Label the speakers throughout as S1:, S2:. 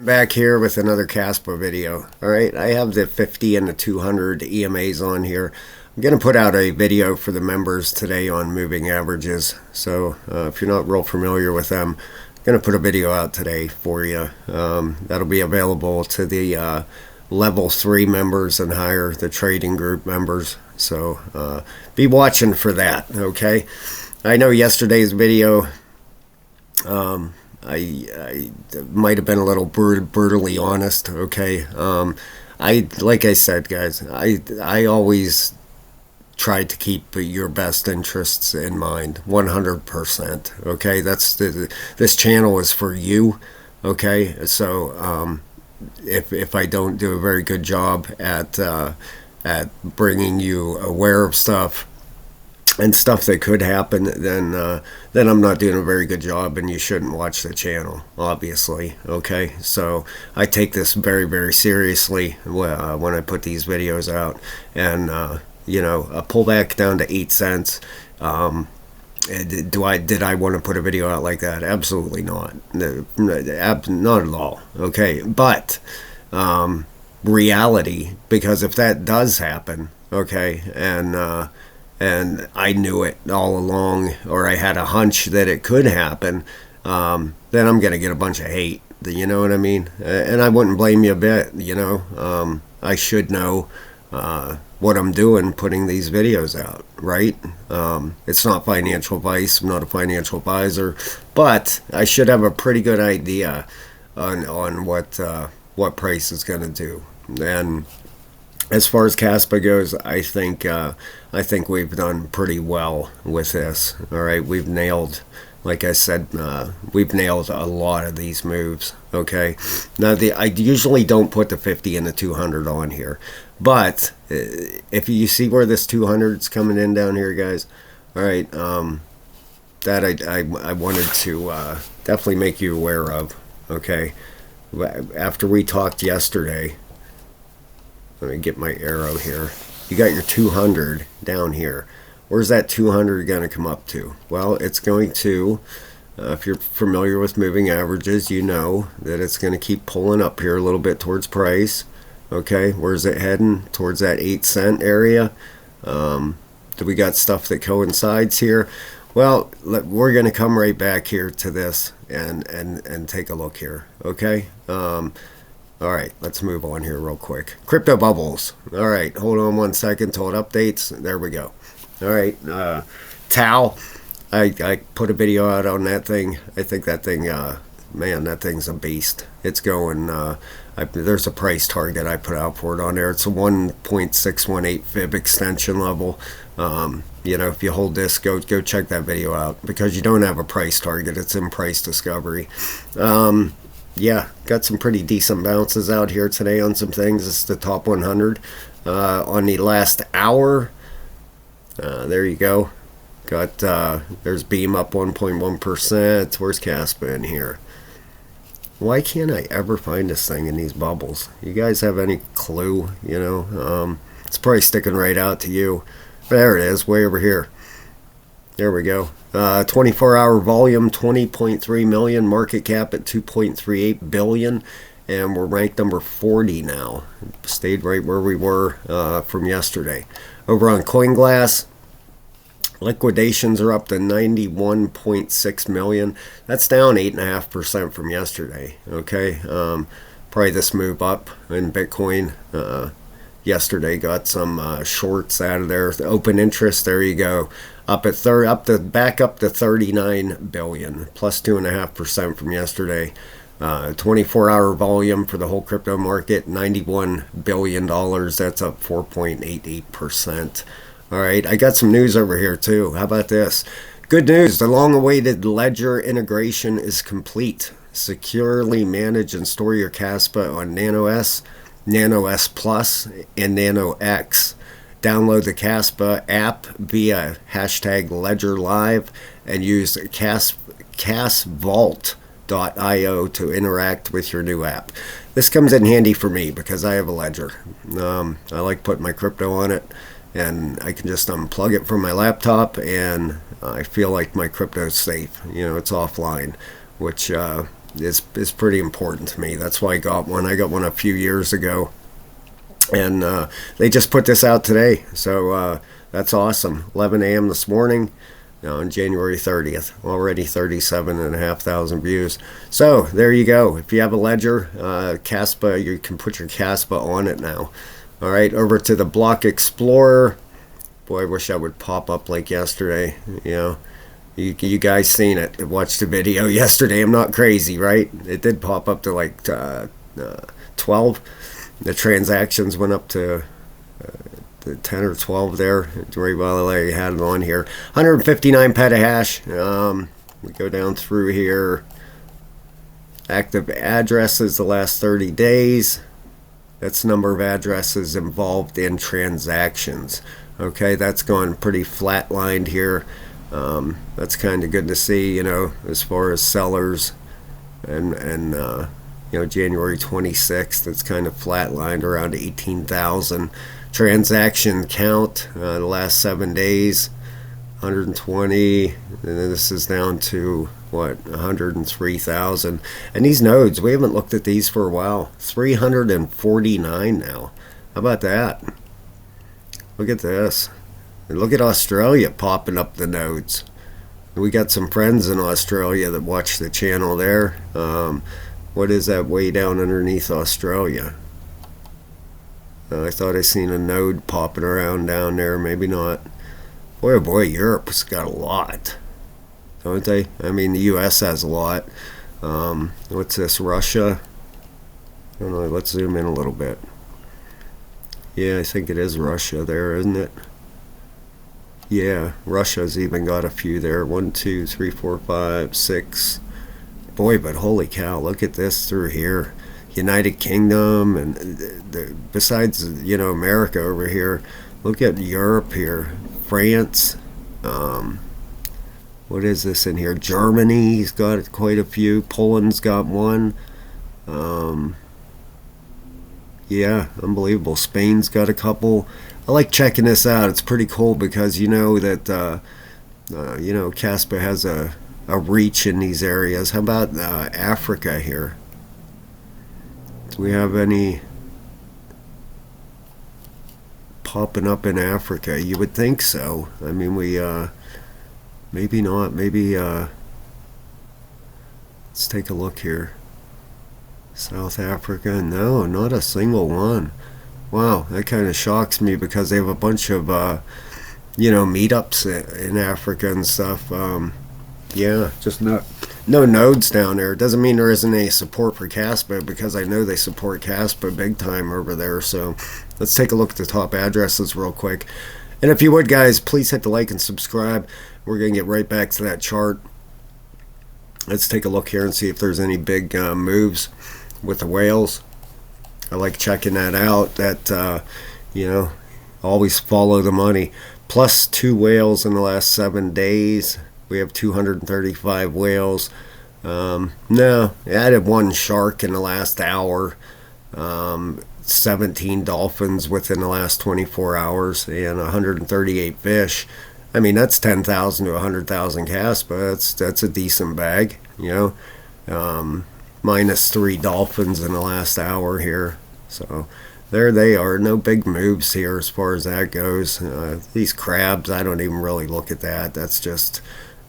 S1: Back here with another Caspa video. Alright, I have the 50 and the 200 EMAs on here. I'm going to put out a video for the members today on moving averages. So if you're not real familiar with them, I'm going to put a video out today for you. That'll be available to the level 3 members and higher, the trading group members. So be watching for that, okay? I know yesterday's video, I might have been a little brutally honest, okay? Like I said, guys, I always try to keep your best interests in mind, 100%, okay? This channel is for you, okay? So if I don't do a very good job at bringing you aware of stuff and stuff that could happen, then I'm not doing a very good job, and you shouldn't watch the channel, obviously, okay? So I take this very, very seriously when I put these videos out, and you know, a pullback down to 8 cents. Did I want to put a video out like that? Absolutely not. Not at all, okay? But reality, because if that does happen, okay, and I knew it all along, or I had a hunch that it could happen, then I'm going to get a bunch of hate. You know what I mean? And I wouldn't blame you a bit, you know. I should know what I'm doing putting these videos out, right? It's not financial advice. I'm not a financial advisor. But I should have a pretty good idea on what price is going to do. And as far as Kaspa goes, I think we've done pretty well with this. All right, we've nailed, like I said, we've nailed a lot of these moves. Okay, now I usually don't put the 50 and the 200 on here, but if you see where this 200 is coming in down here, guys, all right, that I wanted to definitely make you aware of. Okay, after we talked yesterday. Let me get my arrow here. You got your 200 down here. Where's that 200 going to come up to? Well, it's going to, if you're familiar with moving averages, you know that it's going to keep pulling up here a little bit towards price. Okay, where's it heading? Towards that 8 cent area. Do we got stuff that coincides here? Well, we're going to come right back here to this and take a look here. Okay. All right, let's move on here real quick. Crypto bubbles. All right, hold on 1 second till it updates. There we go. All right, Tau. I put a video out on that thing. I think that thing, man, that thing's a beast. It's going, there's a price target I put out for it on there. It's a 1.618 fib extension level. You know, if you hold this, go check that video out, because you don't have a price target. It's in price discovery. Yeah, got some pretty decent bounces out here today on some things. It's the top 100 on the last hour. There you go. Got there's Beam up 1.1%. Where's Caspa in here? Why can't I ever find this thing in these bubbles? You guys have any clue? You know, it's probably sticking right out to you. There it is, way over here. There we go. 24-hour volume, 20.3 million, market cap at 2.38 billion, and we're ranked number 40 now. Stayed right where we were from yesterday. Over on CoinGlass, liquidations are up to 91.6 million. That's down 8.5% from yesterday. Okay, probably this move up in Bitcoin. Yesterday got some shorts out of there. The open interest, there you go. Back up to 39 billion, plus 2.5% from yesterday. 24-hour volume for the whole crypto market, $91 billion. That's up 4.88%. All right, I got some news over here too. How about this? Good news, the long-awaited Ledger integration is complete. Securely manage and store your Caspa on Nano S, Nano S Plus, and Nano X. Download the Caspa app via hashtag Ledger Live and use casvault.io to interact with your new app. This comes in handy for me because I have a Ledger. I like putting my crypto on it, and I can just unplug it from my laptop, and I feel like my crypto is safe. You know, it's offline, which is pretty important to me. That's why I got one. I got one a few years ago, and they just put this out today, so that's awesome. 11 a.m. this morning. On January 30th, already 37,500 views. So there you go. If you have a ledger, Caspa, you can put your Caspa on it now. All right, over to the Block Explorer. Boy, I wish I would pop up like yesterday. You know, you guys seen it. Watched the video yesterday. I'm not crazy, right? It did pop up to like 12. The transactions went up to the 10 or 12 there. Very well, I had it on here. 159 petahash. We go down through here. Active addresses the last 30 days. That's the number of addresses involved in transactions. Okay, that's gone pretty flatlined here. That's kind of good to see, you know, as far as sellers and you know, January 26th, it's kind of flatlined around 18,000. Transaction count the last 7 days, 120, and then this is down to what, 103,000. And these nodes, we haven't looked at these for a while. 349 now. How about that? Look at this. And look at Australia popping up the nodes. We got some friends in Australia that watch the channel there. What is that way down underneath Australia? I thought I seen a node popping around down there. Maybe not. Boy, oh boy, Europe's got a lot, don't they? I mean, the U.S. has a lot. What's this, Russia? I don't know. Let's zoom in a little bit. Yeah, I think it is Russia there, isn't it? Yeah, Russia's even got a few there. 1, 2, 3, 4, 5, 6. Boy, but holy cow, look at this through here. United Kingdom, and besides, you know, America over here, look at Europe here. France, what is this in here? Germany's got quite a few. Poland's got one. Yeah, unbelievable. Spain's got a couple. I like checking this out. It's pretty cool because you know that you know, Caspa has a reach in these areas. How about Africa here? Do we have any popping up in Africa? You would think so. I mean, we maybe not. Maybe let's take a look here. South Africa, no, not a single one. Wow, that kind of shocks me because they have a bunch of you know, meetups in Africa and stuff. Yeah, just no nodes down there. It doesn't mean there isn't any support for Caspa, because I know they support Caspa big time over there. So let's take a look at the top addresses real quick. And if you would, guys, please hit the like and subscribe. We're going to get right back to that chart. Let's take a look here and see if there's any big moves with the whales. I like checking that out. That, you know, always follow the money. Plus 2 whales in the last 7 days. We have 235 whales. No, I added 1 shark in the last hour. 17 dolphins within the last 24 hours, and 138 fish. I mean, that's 10,000 to 100,000 Caspa. That's a decent bag, you know. Minus 3 dolphins in the last hour here. So there they are. No big moves here as far as that goes. These crabs, I don't even really look at that. That's just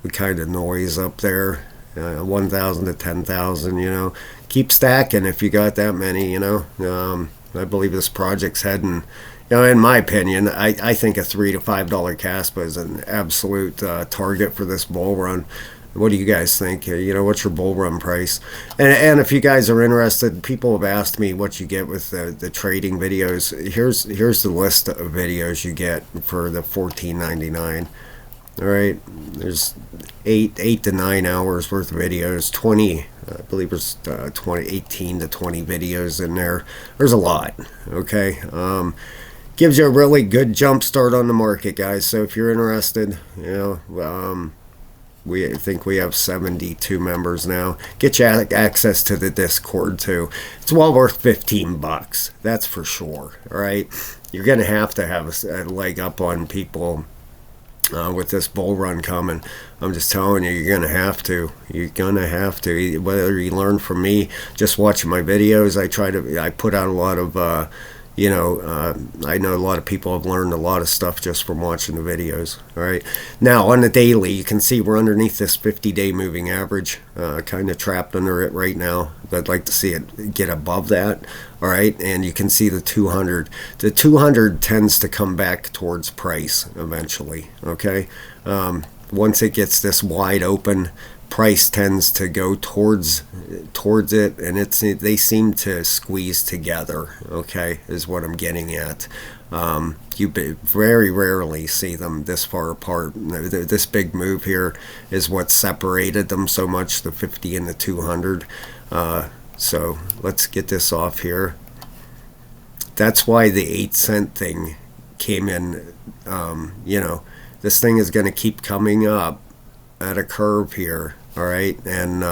S1: the kind of noise up there. 1,000 to 10,000, you know. Keep stacking if you got that many, you know. I believe this project's heading, you know, in my opinion, I think a $3 to $5 Caspa is an absolute target for this bull run. What do you guys think? You know, what's your bull run price? And if you guys are interested, people have asked me what you get with the trading videos. Here's the list of videos you get for the $14.99. All right, there's 8 to 9 hours worth of videos. 20, I believe there's 18 to 20 videos in there. There's a lot. Okay, gives you a really good jump start on the market, guys. So if you're interested, you know, we think we have 72 members now. Get you access to the Discord too. It's well worth $15. That's for sure. All right, you're gonna have a leg up on people with this bull run coming. I'm just telling you, you're gonna have to. You're gonna have to. Whether you learn from me, just watching my videos. I put out a lot of, I know a lot of people have learned a lot of stuff just from watching the videos. All right. Now on the daily, you can see we're underneath this 50-day moving average, kind of trapped under it right now. I'd like to see it get above that. All right, and you can see the 200. The 200 tends to come back towards price eventually. Okay, once it gets this wide open, price tends to go towards it, and they seem to squeeze together. Okay, is what I'm getting at. You very rarely see them this far apart. This big move here is what separated them so much, the 50 and the 200. So let's get this off here. That's why the 8-cent thing came in. This thing is going to keep coming up at a curve here. All right, and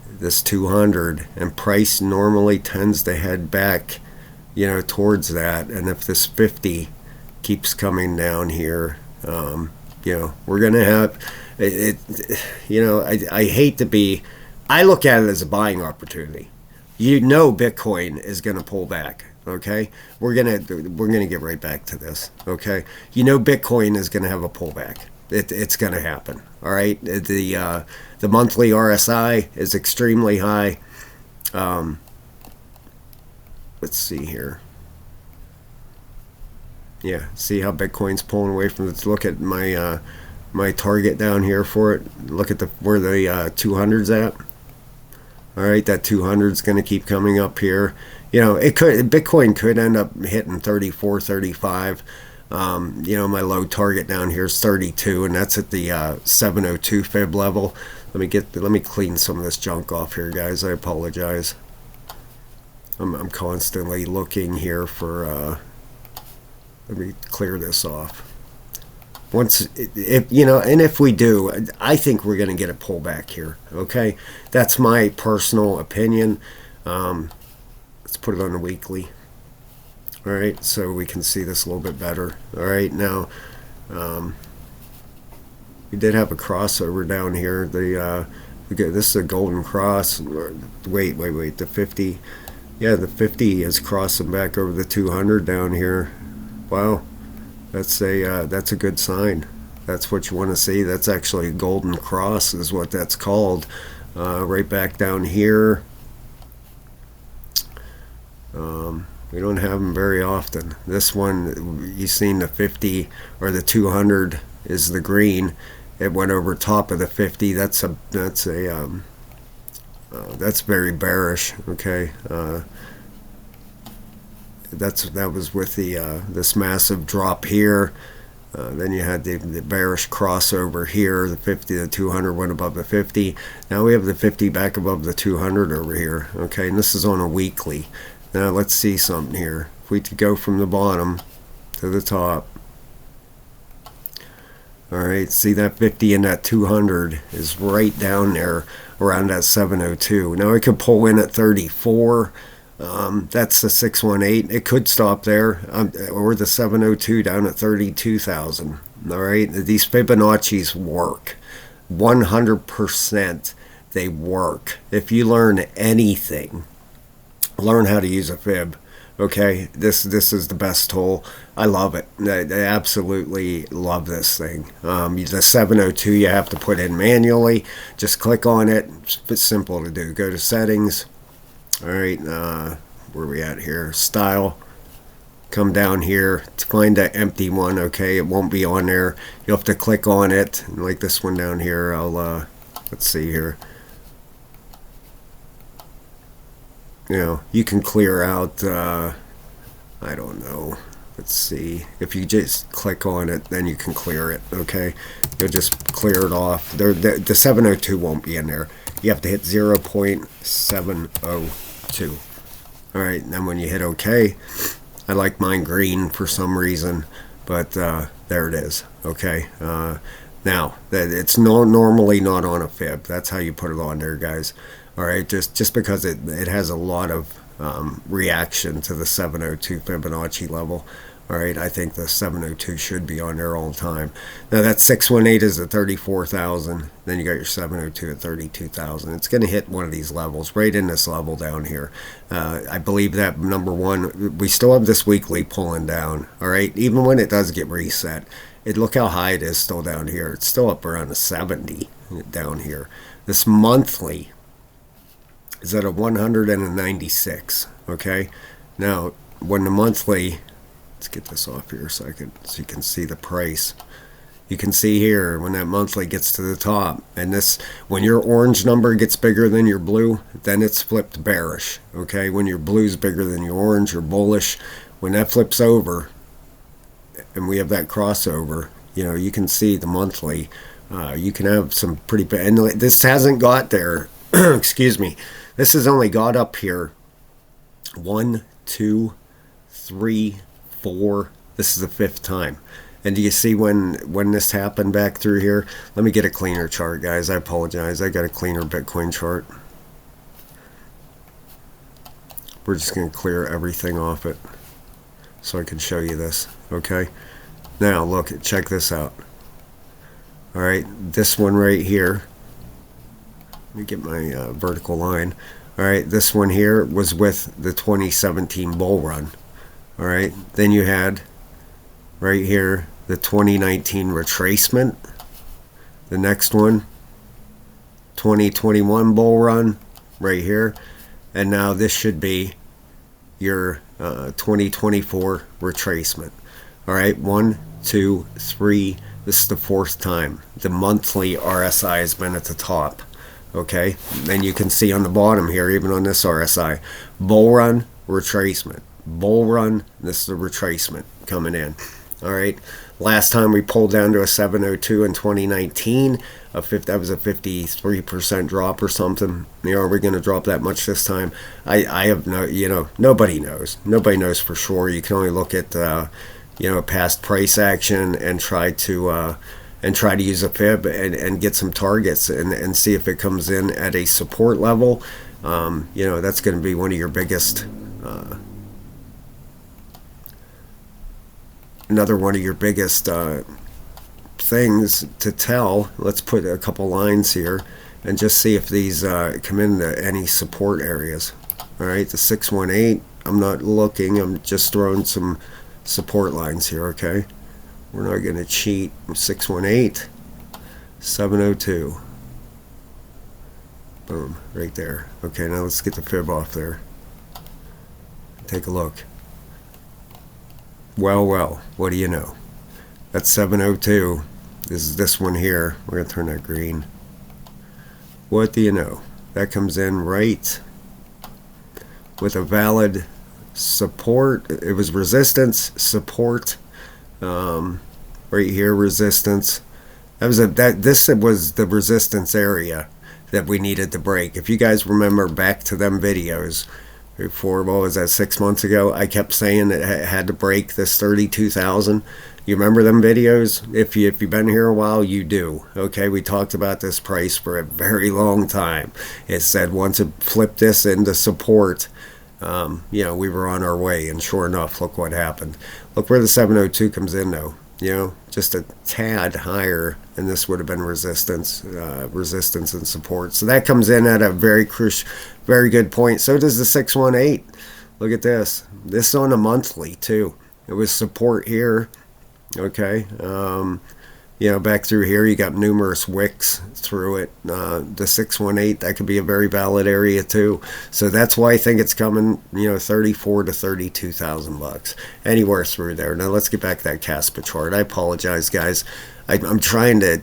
S1: this 200, and price normally tends to head back, towards that. And if this 50 keeps coming down here, we're going to have it. I hate to be. I look at it as a buying opportunity. Bitcoin is going to pull back. Okay, we're gonna get right back to this. Okay, Bitcoin is going to have a pullback. It's going to happen. All right, the monthly RSI is extremely high. Let's see here. Yeah, see how Bitcoin's pulling away from it. Look at my target down here for it. Look at where the 200's at. All right, that 200 is going to keep coming up here. Bitcoin could end up hitting 34, 35. My low target down here is 32, and that's at the 702 fib level. Let me clean some of this junk off here, guys. I apologize. I'm constantly looking here for. Let me clear this off. If we do, I think we're going to get a pullback here. Okay, that's my personal opinion. Let's put it on the weekly. All right, so we can see this a little bit better. All right, now we did have a crossover down here. This is a golden cross. Wait, the 50. Yeah, the 50 is crossing back over the 200 down here. Wow. That's a good sign. That's what you want to see. That's actually a golden cross is what that's called. Right back down here. We don't have them very often. This one, you've seen the 50 or the 200 is the green. It went over top of the 50. That's very bearish. Okay. That was with this massive drop here. Then you had the bearish crossover here. The 50, the 200 went above the 50. Now we have the 50 back above the 200 over here. Okay, and this is on a weekly. Now let's see something here. If we could go from the bottom to the top. All right, see that 50 and that 200 is right down there around that 702. Now we could pull in at 34. That's the 618. It could stop there, or the 702 down at 32,000. All right, these Fibonacci's work. 100% they work. If you learn anything, learn how to use a fib. Okay, this is the best tool. I love it. I absolutely love this thing. The 702 you have to put in manually. Just click on it. It's simple to do. Go to settings. All right, where are we at here? Style. Come down here to find that empty one. Okay, it won't be on there. You'll have to click on it, like this one down here. Let's see here. You can clear out, I don't know. Let's see. If you just click on it, then you can clear it, okay? You'll just clear it off. The 702 won't be in there. You have to hit 0.702. All right, and then when you hit OK, I like mine green for some reason, but there it is, okay? Now, it's normally not on a fib. That's how you put it on there, guys. All right, just because it has a lot of reaction to the 702 Fibonacci level. All right, I think the 702 should be on there all the time. Now that 618 is at 34,000. Then you got your 702 at 32,000. It's going to hit one of these levels, right in this level down here. I believe that number one, we still have this weekly pulling down. All right, even when it does get reset, look how high it is still down here. It's still up around a 70 down here. This monthly is at a 196. Okay, now when the monthly, let's get this off here so you can see the price. You can see here when that monthly gets to the top, and this, when your orange number gets bigger than your blue, then it's flipped bearish. Okay, when your blue's bigger than your orange, you're bullish. When that flips over and we have that crossover, you can see the monthly. You can have some pretty bad, and this hasn't got there. Excuse me. This has only got up here 1, 2, 3, 4. This is the 5th time. And do you see when this happened back through here? Let me get a cleaner chart, guys. I apologize. I got a cleaner Bitcoin chart. We're just going to clear everything off it so I can show you this. Okay? Now, look, check this out. All right, this one right here. Let me get my vertical line. All right, this one here was with the 2017 bull run. All right, then you had right here the 2019 retracement. The next one, 2021 bull run right here. And now this should be your 2024 retracement. All right, 1, 2, 3. This is the 4th time. The monthly RSI has been at the top. Okay, and you can see on the bottom here, even on this RSI, bull run, retracement. Bull run, this is the retracement coming in. All right, last time we pulled down to a 702 in 2019, that was a 53% drop or something. Are we going to drop that much this time? I have no, nobody knows. Nobody knows for sure. You can only look at past price action and try to use a fib and get some targets and see if it comes in at a support level. That's going to be one of your biggest, another one of your biggest things to tell. Let's put a couple lines here and just see if these come into any support areas. All right, the 618, I'm not looking, I'm just throwing some support lines here. Okay, we're not going to cheat. 618, 702, boom, right there. Okay, now let's get the fib off there. Take a look. Well, what do you know? That's 702. This is this one here. We're going to turn that green. What do you know? That comes in right with a valid support. It was resistance, support, right here, resistance. This was the resistance area that we needed to break. If you guys remember back to them videos before, what was that, 6 months ago, I kept saying that it had to break this 32,000. You remember them videos? If you've been here a while, you do. Okay, we talked about this price for a very long time. It said once it flipped this into support, we were on our way, and sure enough, look what happened. Look where the 702 comes in though. Just a tad higher, and this would have been resistance and support. So that comes in at a very good point. So does the 618. Look at this. This is on a monthly too. It was support here. Okay. Back through here, you got numerous wicks through it. The 618, that could be a very valid area too. So that's why I think it's coming, 34 to 32,000 bucks, anywhere through there. Now let's get back to that Kaspa chart. I apologize, guys. I'm trying to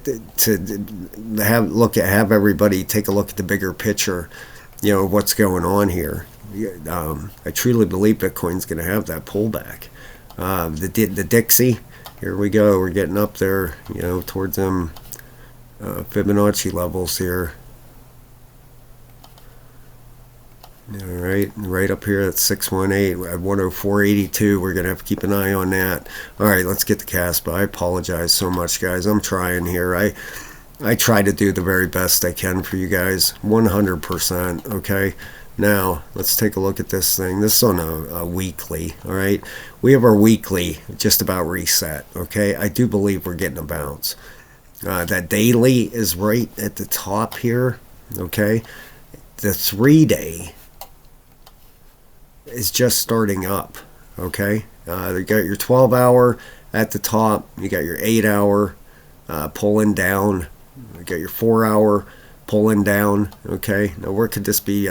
S1: have everybody take a look at the bigger picture, what's going on here. I truly believe Bitcoin's going to have that pullback. The Dixie. Here we go. We're getting up there, towards them Fibonacci levels here. All right up here at 618 at 104.82. We're gonna have to keep an eye on that. All right, let's get to Caspa. I apologize so much, guys. I'm trying here. I try to do the very best I can for you guys, 100%. Okay. Now, let's take a look at this thing. This is on a weekly, all right? We have our weekly just about reset, okay? I do believe we're getting a bounce. That daily is right at the top here, okay? The 3-day is just starting up, okay? You got your 12-hour at the top. You got your 8-hour pulling down. You got your 4-hour pulling down, okay? Now, where could this be?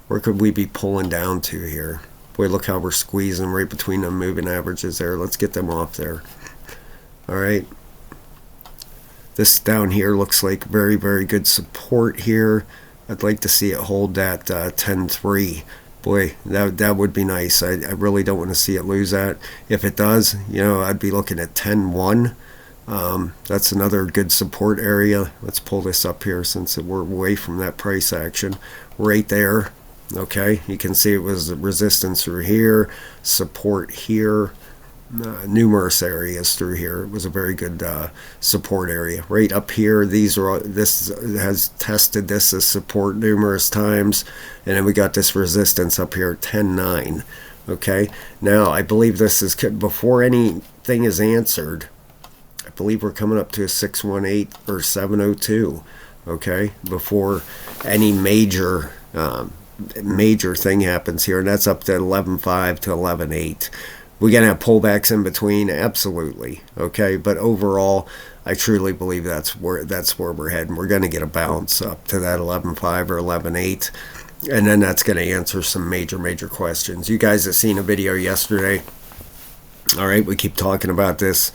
S1: Where could we be pulling down to here? Boy, look how we're squeezing right between the moving averages there. Let's get them off there. All right. This down here looks like very, very good support here. I'd like to see it hold that 10.3. Boy, that would be nice. I really don't want to see it lose that. If it does, you know, I'd be looking at 10.1. That's another good support area. Let's pull this up here since we're away from that price action. Right there. Okay, you can see it was resistance through here, support here, numerous areas through here. It was a very good support area. Right up here, this has tested this as support numerous times, and then we got this resistance up here at 10.9. Okay, now I believe this is, before anything is answered, I believe we're coming up to a 618 or 702. Okay, before any major thing happens here, and that's up to 11.5 to 11.8. We're gonna have pullbacks in between, absolutely, okay, but overall I truly believe that's where we're heading. We're gonna get a bounce up to that 11.5 or 11.8, and then that's gonna answer some major questions. You guys have seen a video yesterday, all right? We keep talking about this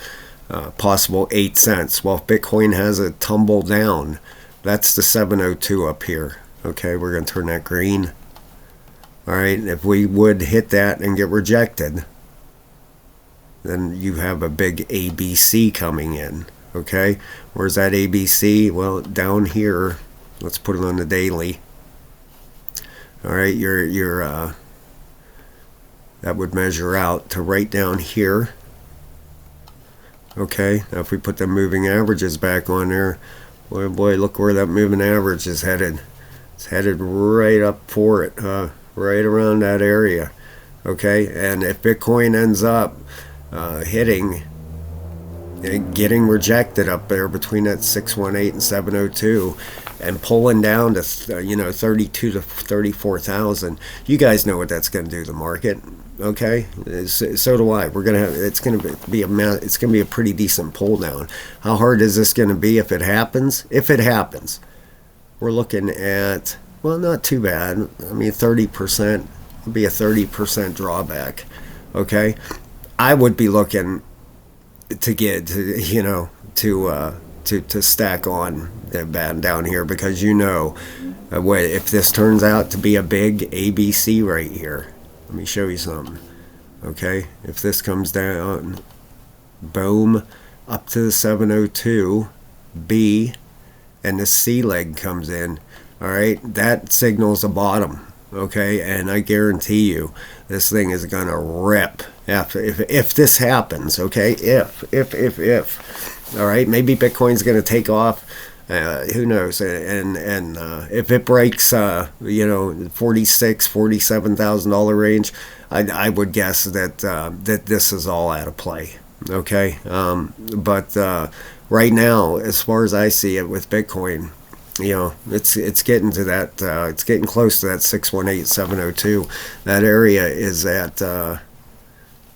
S1: possible 8 cents. Well, if Bitcoin has a tumble down, that's the 702 up here. Okay, we're going to turn that green. All right, if we would hit that and get rejected, then you have a big ABC coming in. Okay, where's that ABC? Well, down here. Let's put it on the daily. All right, that would measure out to right down here. Okay, now if we put the moving averages back on there, boy, look where that moving average is headed. It's headed right up for it, right around that area. Okay, and if Bitcoin ends up getting rejected up there between that 618 and 702 and pulling down to 32 to 34,000, you guys know what that's going to do to the market. Okay, so do I. We're gonna have, it's gonna be a pretty decent pull down. How hard is this going to be if it happens? If it happens, we're looking at, well, not too bad. I mean, 30% would be a 30% drawback. Okay, I would be looking to get to stack on that bad down here, because if this turns out to be a big ABC right here. Let me show you something. Okay, if this comes down, boom, up to the 702B, and the C leg comes in, all right, that signals a bottom. Okay, and I guarantee you this thing is gonna rip if this happens. Okay, if all right, maybe Bitcoin's gonna take off. Who knows? And if it breaks, $47,000 range, I would guess that this is all out of play. Okay, but right now, as far as I see it with Bitcoin, it's getting to that. It's getting close to that 618, 702. That area is at.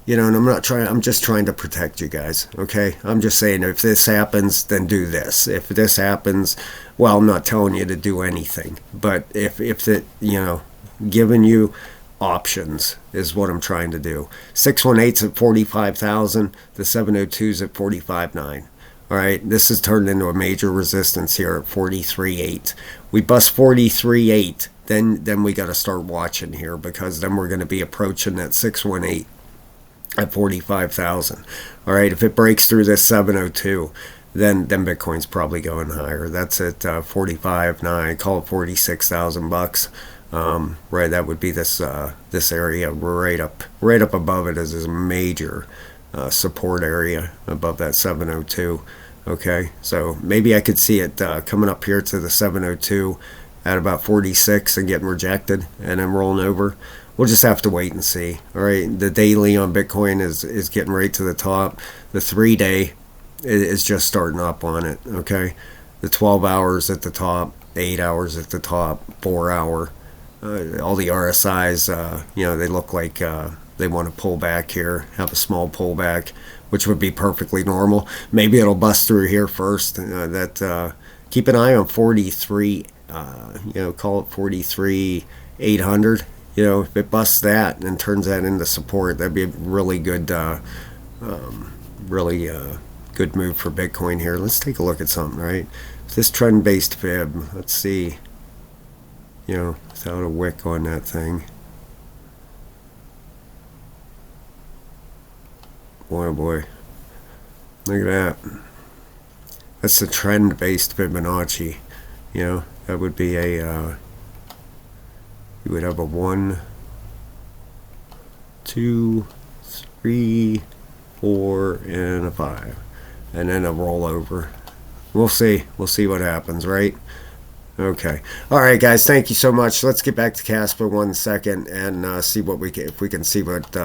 S1: And I'm just trying to protect you guys, okay? I'm just saying, if this happens, then do this. If this happens, well, I'm not telling you to do anything. But if giving you options is what I'm trying to do. 618's at 45,000, the 702's at 45.9. All right, this has turned into a major resistance here at 43.8. We bust 43.8, then we got to start watching here, because then we're going to be approaching that 618. At 45,000. All right, if it breaks through this 702, then Bitcoin's probably going higher. That's at 45.9. Call it $46,000. Right, that would be this area right up above it is a major support area above that 702. Okay, so maybe I could see it coming up here to the 702. at about 46 and getting rejected and then rolling over. We'll just have to wait and see. All right, the daily on Bitcoin is getting right to the top. The 3-day is just starting up on it. Okay, the 12 hours at the top, 8 hours at the top, 4 hour. All the RSIs, they look like they want to pull back here, have a small pullback, which would be perfectly normal. Maybe it'll bust through here first. Keep an eye on 43. Call it 43,800. If it busts that and turns that into support, that'd be a really good, good move for Bitcoin here. Let's take a look at something, right? This trend-based fib. Let's see. Without a wick on that thing. Boy, oh boy. Look at that. That's the trend-based Fibonacci. That would be a, you would have a 1, 2, 3, 4, and a 5. And then a rollover. We'll see. We'll see what happens, right? Okay. All right, guys. Thank you so much. Let's get back to Caspa 1 second and see what if we can see what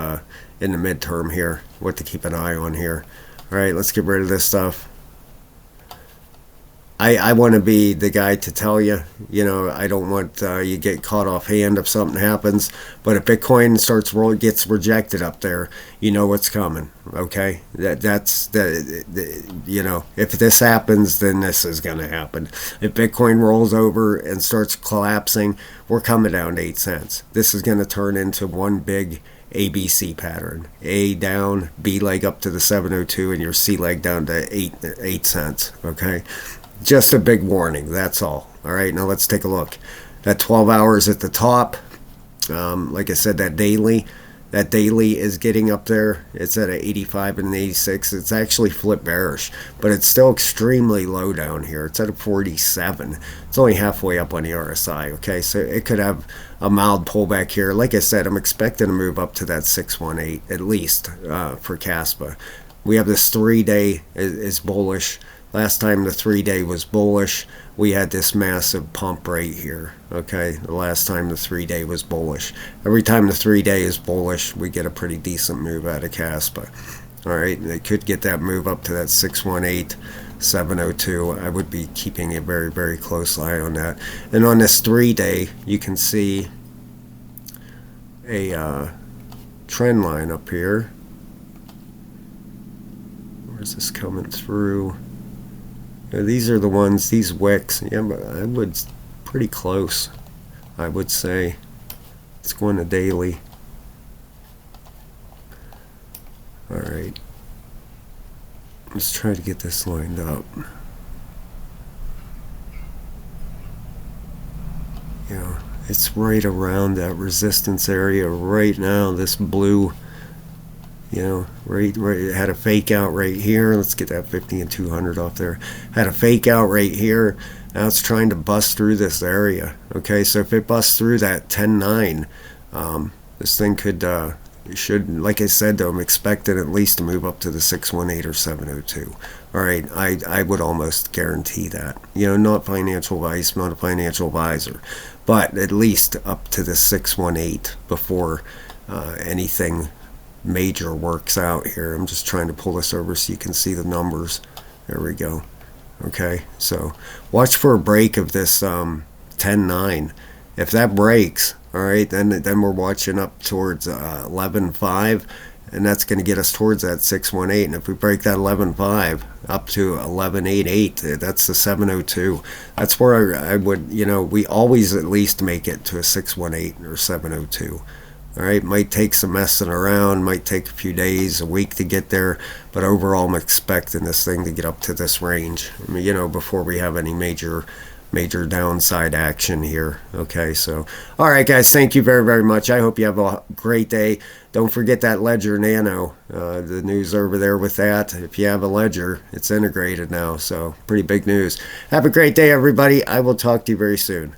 S1: in the midterm here, what to keep an eye on here. All right, let's get rid of this stuff. I want to be the guy to tell you, I don't want you get caught off hand if something happens. But if Bitcoin gets rejected up there, you know what's coming. Okay, that's if this happens, then this is going to happen. If Bitcoin rolls over and starts collapsing, we're coming down to 8 cents. This is going to turn into one big ABC pattern. A down, B leg up to the 702, and your C leg down to 8 cents. Okay. Just a big warning, that's all. All right, now let's take a look. That 12 hours at the top, like I said, that daily is getting up there. It's at an 85 and an 86. It's actually flip bearish, but it's still extremely low down here. It's at a 47. It's only halfway up on the RSI, okay? So it could have a mild pullback here. Like I said, I'm expecting to move up to that 618 at least for Caspa. We have this 3-day is bullish. Last time the 3-day was bullish, we had this massive pump right here. Okay, the last time the 3-day was bullish. Every time the 3-day is bullish, we get a pretty decent move out of Caspa. All right, they could get that move up to that 618, 702. I would be keeping a very, very close eye on that. And on this 3-day, you can see a trend line up here. Where's this coming through? These are the ones, these wicks. Yeah, but I would pretty close, I would say. It's going to daily. All right. Let's try to get this lined up. Yeah, it's right around that resistance area right now. This blue, right, it had a fake out right here. Let's get that 50 and 200 off there. Had a fake out right here. Now it's trying to bust through this area. Okay, so if it busts through that 10.9, this thing should, like I said though, I'm expecting at least to move up to the 618 or 702. All right, I would almost guarantee that. Not financial advice, not a financial advisor, but at least up to the 618 before anything major works out here. I'm just trying to pull this over so you can see the numbers. There we go. Okay, so watch for a break of this 10.9. If that breaks, all right, then we're watching up towards 11.5, and that's going to get us towards that 618. And if we break that 11.5 up to 11.88, that's the 702. That's where I would, we always at least make it to a 618 or 702. All right, might take some messing around, might take a few days, a week to get there, but overall I'm expecting this thing to get up to this range, before we have any major downside action here. Okay, so all right guys, thank you very, very much. I hope you have a great day. Don't forget that Ledger Nano, the news over there with that. If you have a Ledger, it's integrated now, so pretty big news. Have a great day, everybody. I will talk to you very soon.